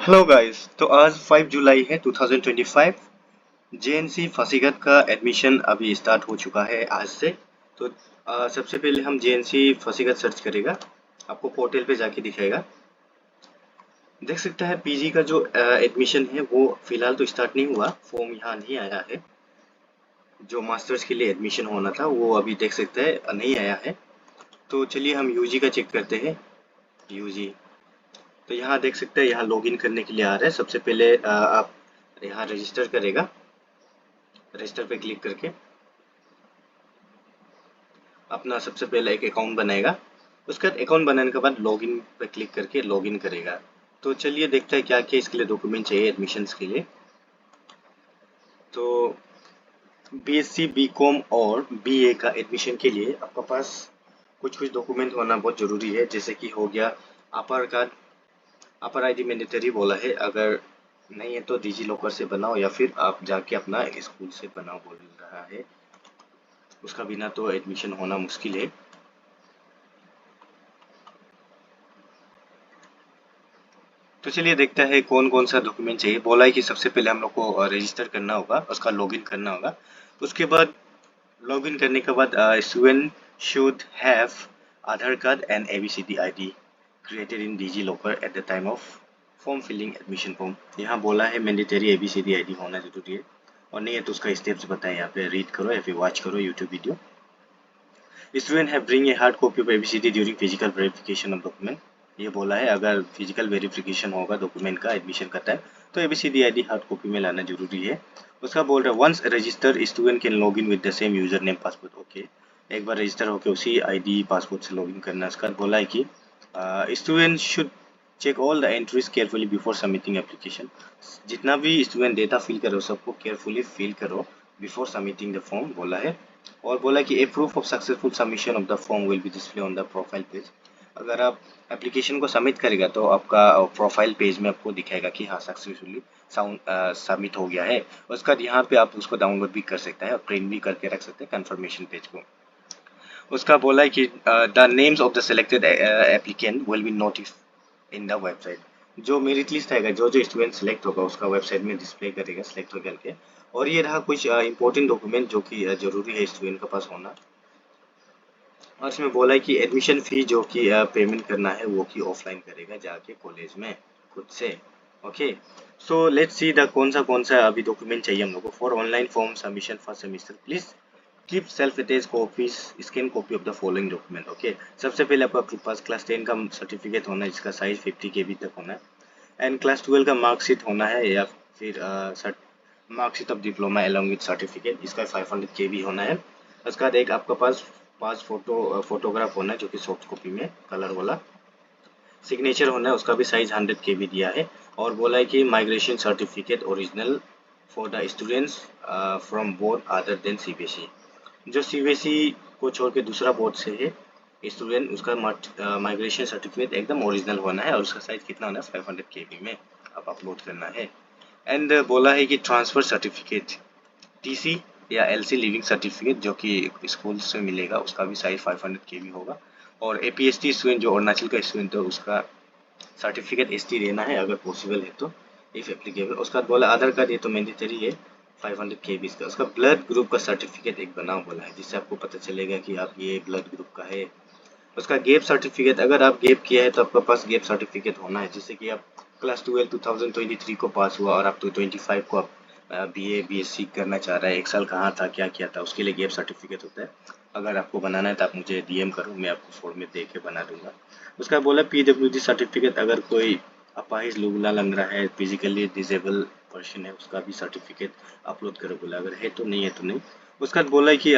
Hello guys. तो आज 5 जुलाई है 2025। जेएनसी फसीगत का एडमिशन अभी स्टार्ट हो चुका है आज से। तो सबसे पहले हम जेएनसी फसीगत सर्च करेगा, आपको पोर्टल पे जाके दिखाएगा। देख सकता है पीजी का जो एडमिशन है वो फिलहाल तो स्टार्ट नहीं हुआ, फॉर्म यहाँ नहीं आया है। जो मास्टर्स के लिए एडमिशन होना था वो अभी देख सकते हैं नहीं आया है। तो चलिए हम यूजी का चेक करते हैं। यूजी तो यहाँ देख सकते हैं, यहाँ लॉगिन करने के लिए आ रहा है। सबसे पहले आप यहाँ रजिस्टर करेगा, रजिस्टर पे क्लिक करके अपना सबसे पहले एक अकाउंट बनाएगा। उसके बाद अकाउंट बनाने के बाद लॉगिन पे क्लिक करके लॉगिन करेगा। तो चलिए देखते हैं क्या क्या इसके लिए डॉक्यूमेंट चाहिए एडमिशन्स के लिए। तो बीएससी बीकॉम और बीए का एडमिशन के लिए आपके पास कुछ कुछ डॉक्यूमेंट होना बहुत ज़रूरी है। जैसे कि हो गया आधार कार्ड, अपर आईडी मैंडेटरी बोला है। अगर नहीं है तो डिजी लॉकर से बनाओ या फिर आप जाके अपना स्कूल से बनाओ बोल रहा है। उसका बिना तो एडमिशन होना मुश्किल है। तो चलिए देखते हैं कौन कौन सा डॉक्यूमेंट चाहिए। बोला है कि सबसे पहले हम लोग को रजिस्टर करना होगा, उसका लॉगिन करना होगा। उसके बाद लॉगिन करने के बाद student should have Aadhaar card and ABCD ID created in DigiLocker at the time of form filling admission form. यहाँ बोला है मैंडेटरी एबीसीडी आईडी होना जरूरी है, और नहीं है तो उसका स्टेप्स बताएं। यहाँ पे रीड करो या फिर वॉच करो YouTube video. Student have bring a hard copy of ABCD during physical verification of document. ये बोला है अगर फिजिकल वेरिफिकेशन होगा डॉक्यूमेंट का एडमिशन का टाइम, तो एबीसीडी आईडी हार्ड कॉपी में लाना जरूरी है। उसका बोल रहा है once register student can log in with the same user name password. Okay, एक बार रजिस्टर होकर उसी आईडी पासवर्ड से लॉगिन करना। उसका बोला है कि student should check all the entries carefully before submitting application. जितना भी स्टूडेंट डेटा फिल करो सबको केयरफुली फिल करो बिफोर सबमिटिंग द फॉर्म बोला है। और बोला कि a proof of successful submission of the form will be display on the profile page. अगर आप एप्लीकेशन को सबमिट करेगा तो आपका प्रोफाइल पेज में आपको दिखाएगा कि हाँ सक्सेसफुली सबमिट हो गया है। उसका यहाँ पे आप उसको डाउनलोड भी कर सकते हैं और प्रिंट भी करके रख सकते हैं कंफर्मेशन पेज को। उसका बोला है कि the names of the selected applicant will be notice in the website. जो मेरिट लिस्ट आएगा, जो जो स्टूडेंट सेलेक्ट होगा उसका वेबसाइट में डिस्प्ले करेगा सिलेक्ट होकर के। और ये रहा कुछ इंपॉर्टेंट डॉक्यूमेंट जो कि जरूरी है स्टूडेंट के पास होना। और इसमें बोला है कि एडमिशन फी जो कि पेमेंट करना है वो कि ऑफलाइन करेगा जाके कॉलेज में खुद से। Okay, so let's see the कौन सा अभी डॉक्यूमेंट चाहिए हम लोग को। For online form submission first semester please keep self attach copies scan copy of the following document. Okay, सबसे पहले आपके पास क्लास 10 का सर्टिफिकेट होना है जिसका साइज 50 KB तक होना है। एंड क्लास 12 का मार्कशीट होना है या फिर marksheet of diploma along with certificate, इसका 500 KB होना है। उसके बाद एक आपका पास 5 फोटोग्राफ होना है जो कि सॉफ्ट कॉपी में कलर वाला। सिग्नेचर होना है, उसका भी साइज 100 KB दिया है। और बोला है कि migration certificate original for the students from board other than CBSE. जो सीबीएसई को छोड़ के दूसरा बोर्ड से है स्टूडेंट, उसका माइग्रेशन सर्टिफिकेट एकदम ओरिजिनल होना है और उसका साइज कितना होना है 500 KB में आप अपलोड करना है। एंड बोला है कि ट्रांसफर सर्टिफिकेट टीसी या एलसी लिविंग सर्टिफिकेट जो कि स्कूल से मिलेगा उसका भी साइज 500 KB होगा। और एपीएसटी स्टूडेंट जो अरुणाचल का स्टूडेंट है उसका सर्टिफिकेट एसटी देना है अगर पॉसिबल है तो, इफ एप्लीकेबल। उसका बाद बोला आधार कार्ड ये तो मैंडेटरी है 500 KB का। उसका ब्लड ग्रुप का सर्टिफिकेट एक बनाओ बोला है जिससे आपको पता चलेगा कि आप ये ब्लड ग्रुप का है। उसका गैप सर्टिफिकेट, अगर आप गैप किया है तो आपके पास गैप सर्टिफिकेट होना है। जैसे कि आप क्लास 12 2023 को पास हुआ और आप तो 25 को आप बीए बीएससी करना चाह रहा है, एक साल कहाँ था क्या किया था, उसके लिए गैप सर्टिफिकेट होता है। अगर आपको बनाना है तो आप मुझे डीएम करो, मैं आपको फॉर्म में दे के बना दूंगा। उसका बोला पीडब्ल्यूडी सर्टिफिकेट, अगर कोई अपाहिज लुगला लंग रहा है फिजिकली डिजेबल पर्सन है उसका भी सर्टिफिकेट अपलोड करो बोला। अगर है तो, नहीं है तो नहीं। उसका बोला है कि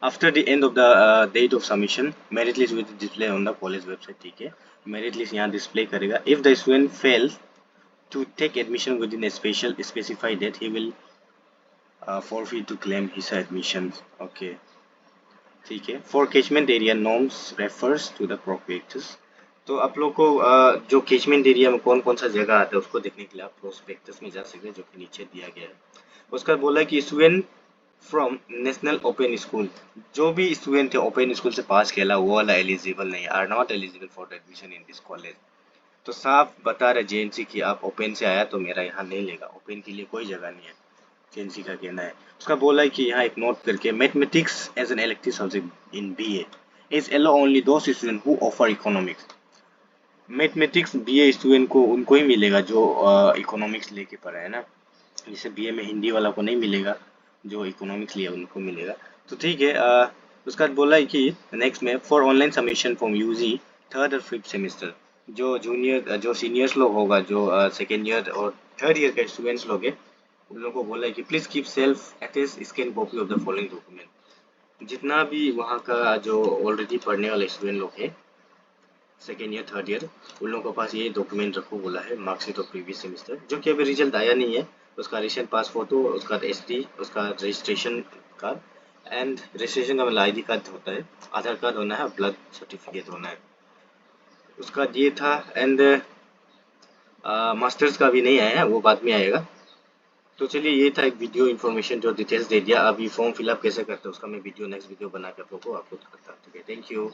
after the end of the date of submission merit list will display on the college website. ठीक है, मेरिट लिस्ट यहाँ डिस्प्ले करेगा। If the student fail to take admission within a special specified date he will forfeit to claim his admission। Okay, ठीक है। For catchment area norms refers to the prospectus. तो आप लोग को जो catchment area में कौन कौन सा जगह आता है उसको देखने के लिए आप प्रोस्पेक्टस में जा सकते हैं जो कि नीचे दिया गया है। उसका बोला कि student from national open school, जो भी स्टूडेंट थे ओपन स्कूल से पास किया वो वाला एलिजिबल नहीं, are not eligible for the admission in this college. तो साफ बता रहे जेएनसी कि आप ओपन से आया तो मेरा यहाँ नहीं लेगा, ओपन के लिए कोई जगह नहीं है। जेएनसी का कहना है, उसका बोला है कि यहाँ एक नोट करके mathematics as an elective subject in BA is allow only those student who offer economics. Mathematics BA student को उनको ही मिलेगा जो इकोनॉमिक्स लेके पढ़ा है ना, जैसे बीए में हिंदी वाला को नहीं मिलेगा, जो इकोनॉमिक्स लिया उनको मिलेगा। तो ठीक है, उसका बोला है कि नेक्स्ट में for online submission from UG third और फिफ्थ सेमेस्टर, जो जूनियर जो सीनियर्स लोग होगा, जो सेकेंड ईयर और थर्ड ईयर के स्टूडेंट्स लोग हैं, उन लोगों को बोला है कि please keep self attest scan copy of the following document. जितना भी वहाँ का जो ऑलरेडी पढ़ने वाले स्टूडेंट लोग हैं, सेकेंड ईयर थर्ड ईयर, उन लोगों के पास ये डॉक्यूमेंट रखो बोला है, मार्कशीट ऑफ प्रीवियस सेमेस्टर, जो कि अभी रिजल्ट आया नहीं है, उसका रिसेंट पास फोटो, उसका एसडी, उसका रजिस्ट्रेशन कार्ड, एंड रजिस्ट्रेशन का मतलब आईडी कार्ड होता है, आधार कार्ड होना है, ब्लड सर्टिफिकेट होना है, उसका ये था। एंड मास्टर्स का भी नहीं आया है, वो बाद में आएगा। तो चलिए, ये था एक वीडियो इन्फॉर्मेशन जो डिटेल्स दे दिया। अभी फॉर्म फिलअप कैसे करते हैं उसका मैं वीडियो नेक्स्ट वीडियो बना के आप लोगों को अपलोड करता हूँ। ठीक है, थैंक यू।